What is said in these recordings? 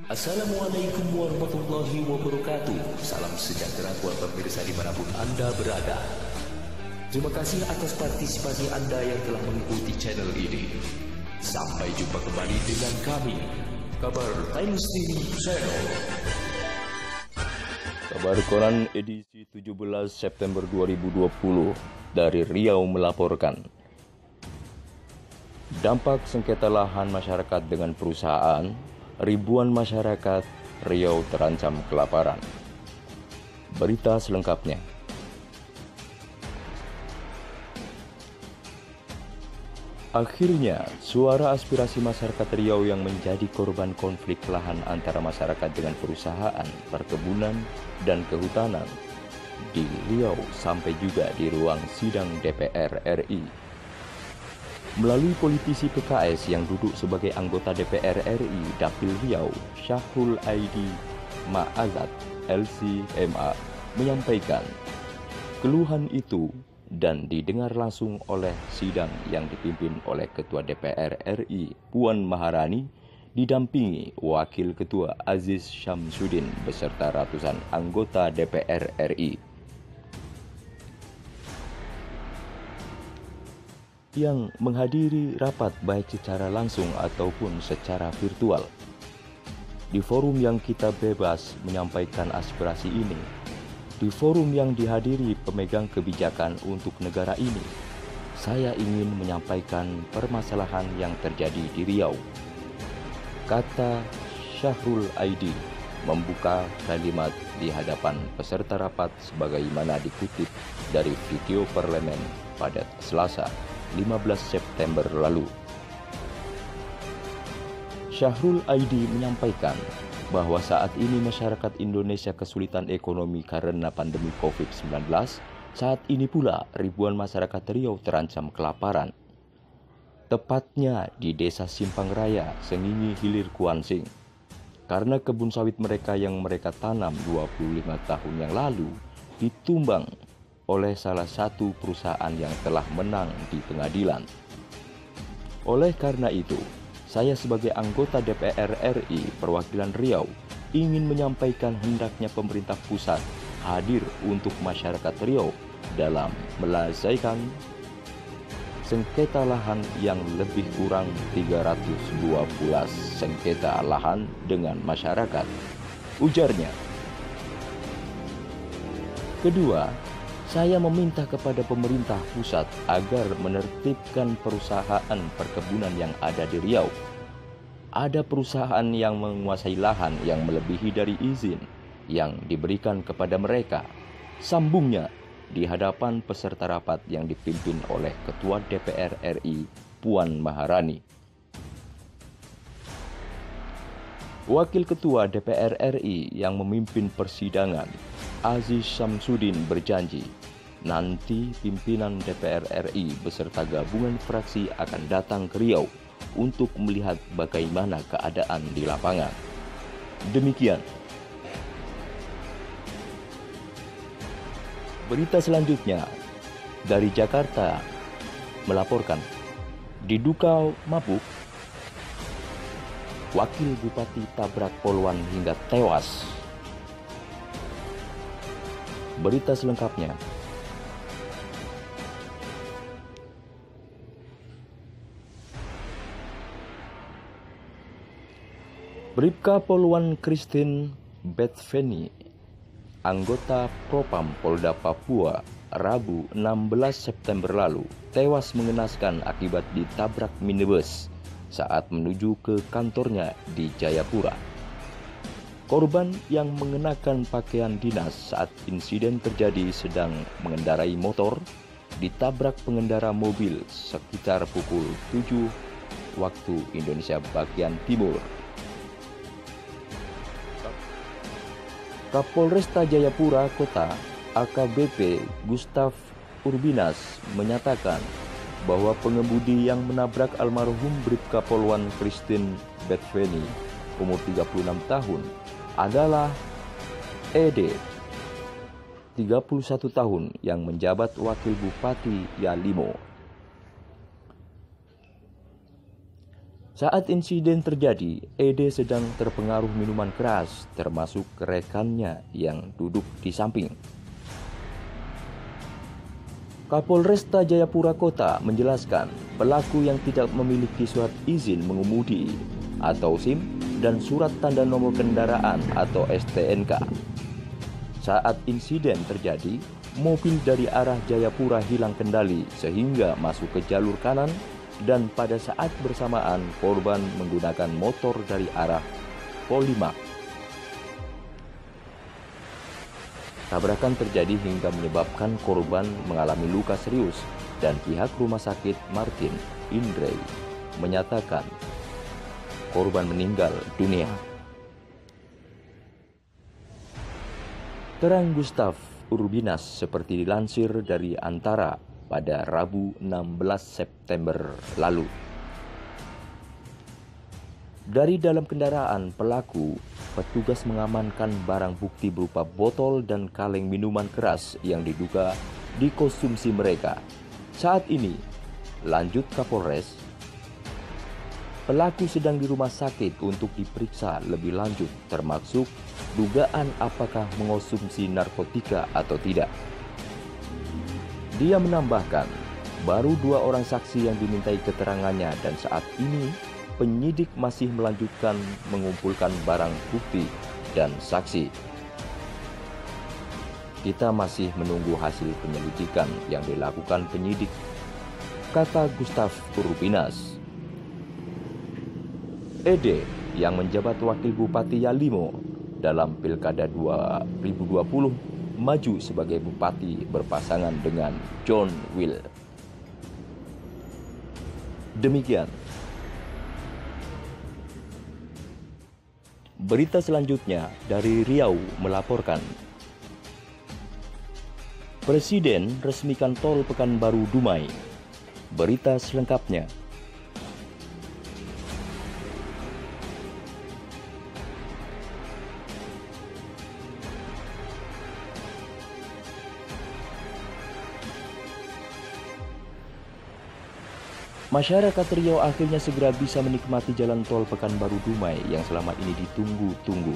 Assalamualaikum warahmatullahi wabarakatuh. Salam sejahtera buat pemirsa dimanapun Anda berada. Terima kasih atas partisipasi Anda yang telah mengikuti channel ini. Sampai jumpa kembali dengan kami, Kabar Times TV Channel. Kabar Koran edisi 17 September 2020 dari Riau melaporkan. Dampak sengketa lahan masyarakat dengan perusahaan, ribuan masyarakat Riau terancam kelaparan. Berita selengkapnya. Akhirnya, suara aspirasi masyarakat Riau yang menjadi korban konflik lahan antara masyarakat dengan perusahaan, perkebunan, dan kehutanan di Riau sampai juga di ruang sidang DPR RI. Melalui politisi PKS yang duduk sebagai anggota DPR RI Dapil Riau, Syahrul Aidi Ma'azat LCMA menyampaikan keluhan itu dan didengar langsung oleh sidang yang dipimpin oleh Ketua DPR RI Puan Maharani didampingi Wakil Ketua Aziz Syamsuddin beserta ratusan anggota DPR RI yang menghadiri rapat baik secara langsung ataupun secara virtual. Di forum yang kita bebas menyampaikan aspirasi ini, di forum yang dihadiri pemegang kebijakan untuk negara ini, saya ingin menyampaikan permasalahan yang terjadi di Riau. Kata Syahrul Aidi membuka kalimat di hadapan peserta rapat sebagaimana dikutip dari video parlemen pada Selasa 15 September lalu. Syahrul Aidi menyampaikan bahwa saat ini masyarakat Indonesia kesulitan ekonomi karena pandemi COVID-19. Saat ini pula ribuan masyarakat Riau terancam kelaparan. Tepatnya di Desa Simpang Raya, Sengingi Hilir Kuansing. Karena kebun sawit mereka yang mereka tanam 25 tahun yang lalu ditumbang oleh salah satu perusahaan yang telah menang di pengadilan. Oleh karena itu, saya sebagai anggota DPR RI perwakilan Riau ingin menyampaikan hendaknya pemerintah pusat hadir untuk masyarakat Riau dalam menyelesaikan sengketa lahan yang lebih kurang 312 sengketa lahan dengan masyarakat, ujarnya. Kedua, saya meminta kepada pemerintah pusat agar menertibkan perusahaan perkebunan yang ada di Riau. Ada perusahaan yang menguasai lahan yang melebihi dari izin yang diberikan kepada mereka. Sambungnya di hadapan peserta rapat yang dipimpin oleh Ketua DPR RI Puan Maharani. Wakil Ketua DPR RI yang memimpin persidangan, Aziz Syamsuddin berjanji, nanti pimpinan DPR RI beserta gabungan fraksi akan datang ke Riau untuk melihat bagaimana keadaan di lapangan. Demikian. Berita selanjutnya dari Jakarta melaporkan, di Dukau mabuk, Wakil Bupati tabrak poluan hingga tewas. Berita selengkapnya. Bribka Poluan Christine Betveni, anggota Propam Polda Papua, Rabu 16 September lalu, tewas mengenaskan akibat ditabrak minibus saat menuju ke kantornya di Jayapura. Korban yang mengenakan pakaian dinas saat insiden terjadi sedang mengendarai motor ditabrak pengendara mobil sekitar pukul 7 waktu Indonesia bagian timur. Kapolresta Jayapura Kota AKBP Gustav Urbinas menyatakan bahwa pengemudi yang menabrak almarhum Bribka Poluan Christine Betveni umur 36 tahun adalah ED 31 tahun yang menjabat Wakil Bupati Yalimo. Saat insiden terjadi, Ede sedang terpengaruh minuman keras, termasuk rekannya yang duduk di samping. Kapolresta Jayapura Kota menjelaskan pelaku yang tidak memiliki surat izin mengemudi atau SIM dan surat tanda nomor kendaraan atau STNK. Saat insiden terjadi, mobil dari arah Jayapura hilang kendali sehingga masuk ke jalur kanan dan pada saat bersamaan korban menggunakan motor dari arah Polimak. Tabrakan terjadi hingga menyebabkan korban mengalami luka serius dan pihak rumah sakit Martin Indrey menyatakan korban meninggal dunia. Terang Gustav Urbinas seperti dilansir dari Antara pada Rabu 16 September lalu. Dari dalam kendaraan pelaku, petugas mengamankan barang bukti berupa botol dan kaleng minuman keras yang diduga dikonsumsi mereka. Saat ini, lanjut Kapolres, pelaku sedang di rumah sakit untuk diperiksa lebih lanjut termasuk dugaan apakah mengonsumsi narkotika atau tidak. Dia menambahkan, baru 2 orang saksi yang dimintai keterangannya dan saat ini penyidik masih melanjutkan mengumpulkan barang bukti dan saksi. Kita masih menunggu hasil penyelidikan yang dilakukan penyidik, kata Gustav Urbinas. Ede yang menjabat wakil Bupati Yalimo dalam Pilkada 2020 maju sebagai bupati berpasangan dengan John Will. Demikian. Berita selanjutnya dari Riau melaporkan. Presiden resmikan tol Pekanbaru Dumai. Berita selengkapnya. Masyarakat Riau akhirnya segera bisa menikmati jalan tol Pekanbaru Dumai yang selama ini ditunggu-tunggu.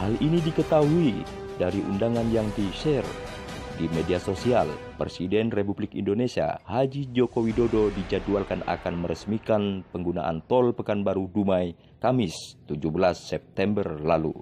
Hal ini diketahui dari undangan yang di-share di media sosial. Presiden Republik Indonesia Haji Joko Widodo dijadwalkan akan meresmikan penggunaan tol Pekanbaru Dumai Kamis 17 September lalu,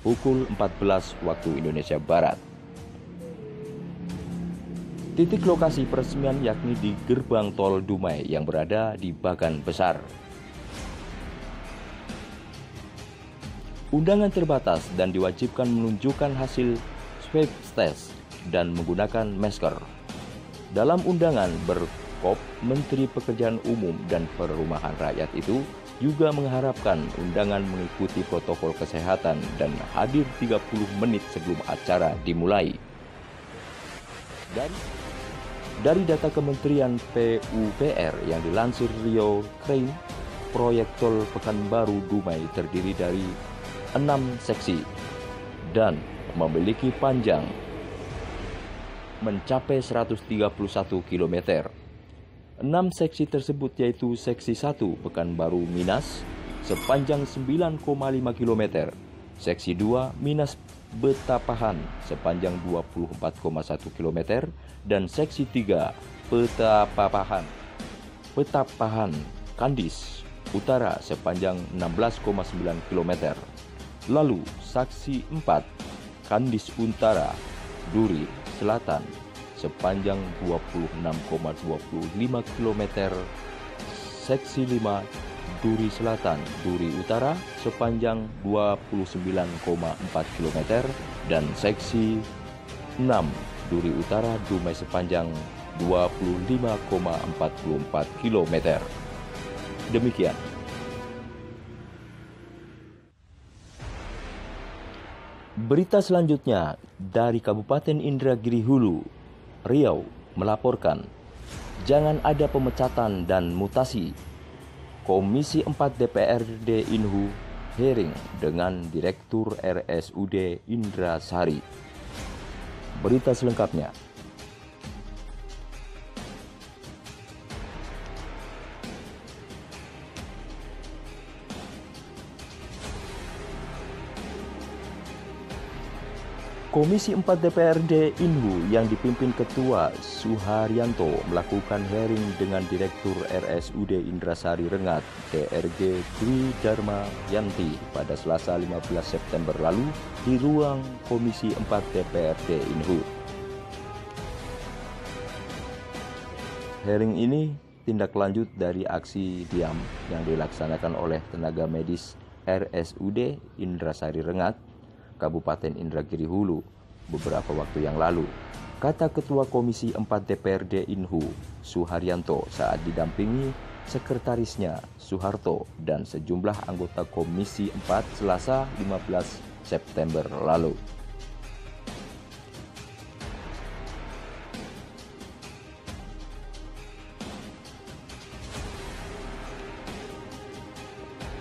pukul 14 waktu Indonesia Barat. Titik lokasi peresmian yakni di gerbang tol Dumai yang berada di Bagan Besar. Undangan terbatas dan diwajibkan menunjukkan hasil swab test dan menggunakan masker. Dalam undangan berkop Menteri Pekerjaan Umum dan Perumahan Rakyat itu juga mengharapkan undangan mengikuti protokol kesehatan dan hadir 30 menit sebelum acara dimulai. Dari data Kementerian PUPR yang dilansir Rio Crane, proyek tol Pekanbaru Dumai terdiri dari 6 seksi dan memiliki panjang mencapai 131 km. 6 seksi tersebut yaitu seksi 1 Pekanbaru Minas sepanjang 9,5 km, seksi 2 Minas Betapahan sepanjang 24,1 km dan seksi 3 Petapahan Kandis Utara sepanjang 16,9 km. Lalu seksi 4 Kandis Utara Duri Selatan sepanjang 26,25 km, seksi 5 Duri Selatan, Duri Utara sepanjang 29,4 km dan seksi 6 Duri Utara Dumai sepanjang 25,44 km. Demikian. Berita selanjutnya dari Kabupaten Indragiri Hulu, Riau melaporkan, jangan ada pemecatan dan mutasi. Komisi 4 DPRD Inhu hearing dengan Direktur RSUD Indrasari. Berita selengkapnya. Komisi 4 DPRD Inhu yang dipimpin Ketua Suharyanto melakukan hearing dengan Direktur RSUD Indrasari Rengat DRG Dwi Dharma Yanti pada Selasa 15 September lalu di ruang Komisi 4 DPRD Inhu. Hearing ini tindak lanjut dari aksi diam yang dilaksanakan oleh tenaga medis RSUD Indrasari Rengat Kabupaten Indragiri Hulu beberapa waktu yang lalu, kata Ketua Komisi 4 DPRD Inhu Suharyanto saat didampingi sekretarisnya Suharto dan sejumlah anggota Komisi 4 Selasa 15 September lalu.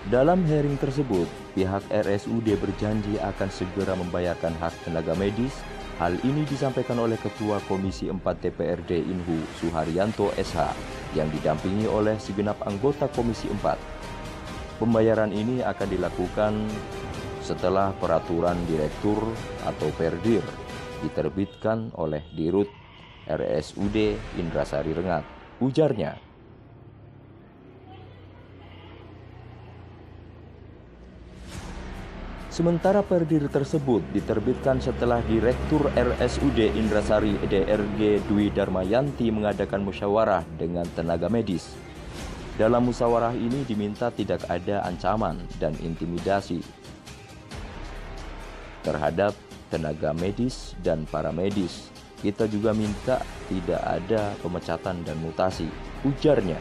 Dalam hearing tersebut, pihak RSUD berjanji akan segera membayarkan hak tenaga medis. Hal ini disampaikan oleh Ketua Komisi 4 DPRD Inhu Suharyanto SH yang didampingi oleh segenap anggota Komisi 4. Pembayaran ini akan dilakukan setelah peraturan direktur atau Perdir diterbitkan oleh Dirut RSUD Indrasari Rengat, ujarnya. Sementara Perdir tersebut diterbitkan setelah Direktur RSUD Indrasari DRG Dwi Dharma Yanti mengadakan musyawarah dengan tenaga medis. Dalam musyawarah ini diminta tidak ada ancaman dan intimidasi terhadap tenaga medis dan para medis. Kita juga minta tidak ada pemecatan dan mutasi, ujarnya.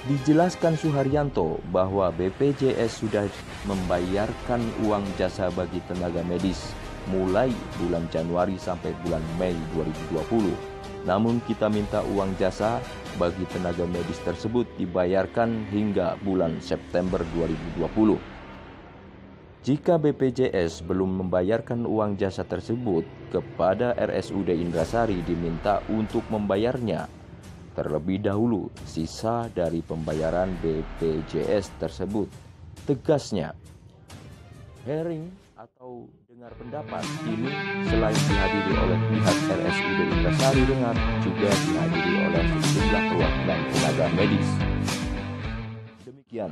Dijelaskan Suharyanto bahwa BPJS sudah membayarkan uang jasa bagi tenaga medis mulai bulan Januari sampai bulan Mei 2020. Namun kita minta uang jasa bagi tenaga medis tersebut dibayarkan hingga bulan September 2020. Jika BPJS belum membayarkan uang jasa tersebut kepada RSUD Indrasari diminta untuk membayarnya terlebih dahulu sisa dari pembayaran BPJS tersebut, tegasnya. Hearing atau dengar pendapat ini selain dihadiri oleh pihak RSUD Indrasari Rengat juga dihadiri oleh sejumlah perwakilan tenaga medis. Demikian.